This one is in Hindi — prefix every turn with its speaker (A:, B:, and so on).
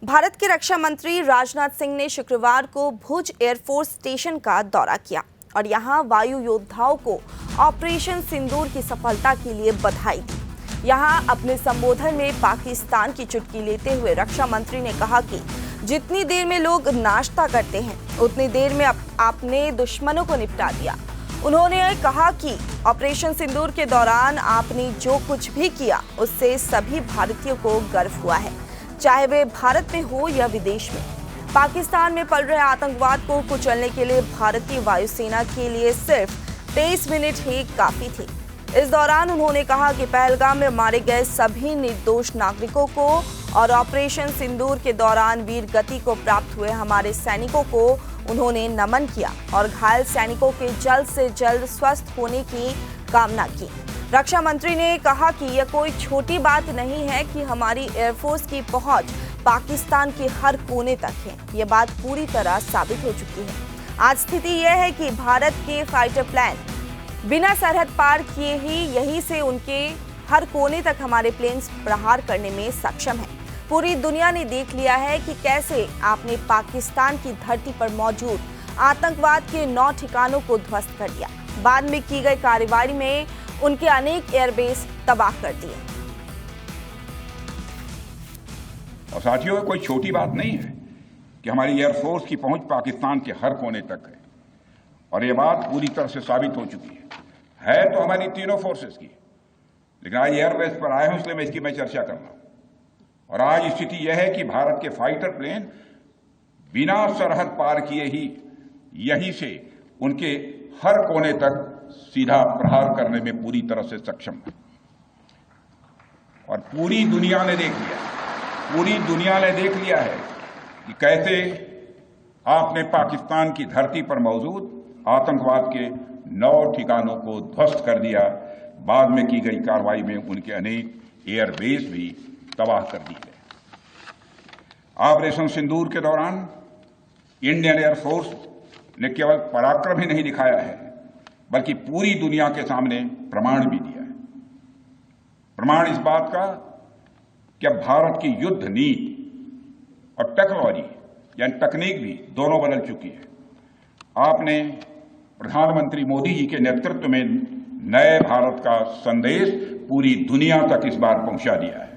A: भारत के रक्षा मंत्री राजनाथ सिंह ने शुक्रवार को भुज एयरफोर्स स्टेशन का दौरा किया और यहां वायु योद्धाओं को ऑपरेशन सिंदूर की सफलता के लिए बधाई दी। यहां अपने संबोधन में पाकिस्तान की चुटकी लेते हुए रक्षा मंत्री ने कहा कि जितनी देर में लोग नाश्ता करते हैं उतनी देर में आपने दुश्मनों को निपटा दिया। उन्होंने कहा कि ऑपरेशन सिंदूर के दौरान आपने जो कुछ भी किया उससे सभी भारतीयों को गर्व हुआ है, चाहे वे भारत में हो या विदेश में। पाकिस्तान में पल रहे आतंकवाद को कुचलने के लिए भारतीय वायुसेना के लिए सिर्फ 23 मिनट ही काफी थे। इस दौरान उन्होंने कहा कि पहलगाम में मारे गए सभी निर्दोष नागरिकों को और ऑपरेशन सिंदूर के दौरान वीर गति को प्राप्त हुए हमारे सैनिकों को उन्होंने नमन किया और घायल सैनिकों के जल्द से जल्द स्वस्थ होने की कामना की। रक्षा मंत्री ने कहा कि यह कोई छोटी बात नहीं है कि हमारी एयरफोर्स की पहुंच पाकिस्तान के हर कोने तक है। यह बात पूरी तरह साबित हो चुकी है। आज स्थिति यह है कि भारत के फाइटर प्लेन बिना सरहद पार किए ही यहीं से उनके हर कोने तक हमारे प्लेन्स प्रहार करने में सक्षम है। पूरी दुनिया ने देख लिया है कि कैसे आपने पाकिस्तान की धरती पर मौजूद आतंकवाद के 9 ठिकानों को ध्वस्त कर दिया। बाद में की गई कार्रवाई में उनके अनेक एयरबेस तबाह कर दिए।
B: और साथियों, कोई छोटी बात नहीं है कि हमारी एयरफोर्स की पहुंच पाकिस्तान के हर कोने तक है और ये बात पूरी तरह से साबित हो चुकी है तो हमारी तीनों फोर्सेस की, लेकिन आज एयरबेस पर आए हूं इसलिए मैं इसकी चर्चा कर रहा हूं। और आज स्थिति यह है कि भारत के फाइटर प्लेन बिना सरहद पार किए ही यहीं से उनके हर कोने तक सीधा प्रहार करने में पूरी तरह से सक्षम है। और पूरी दुनिया ने देख लिया है कि कैसे आपने पाकिस्तान की धरती पर मौजूद आतंकवाद के 9 ठिकानों को ध्वस्त कर दिया। बाद में की गई कार्रवाई में उनके अनेक एयरबेस भी तबाह कर दी गए। ऑपरेशन सिंदूर के दौरान इंडियन एयरफोर्स ने केवल पराक्रम ही नहीं दिखाया है बल्कि पूरी दुनिया के सामने प्रमाण भी दिया है। प्रमाण इस बात का कि अब भारत की युद्ध नीति और टेक्नोलॉजी यानी तकनीक भी दोनों बदल चुकी है। आपने प्रधानमंत्री मोदी जी के नेतृत्व में नए भारत का संदेश पूरी दुनिया तक इस बार पहुंचा दिया है।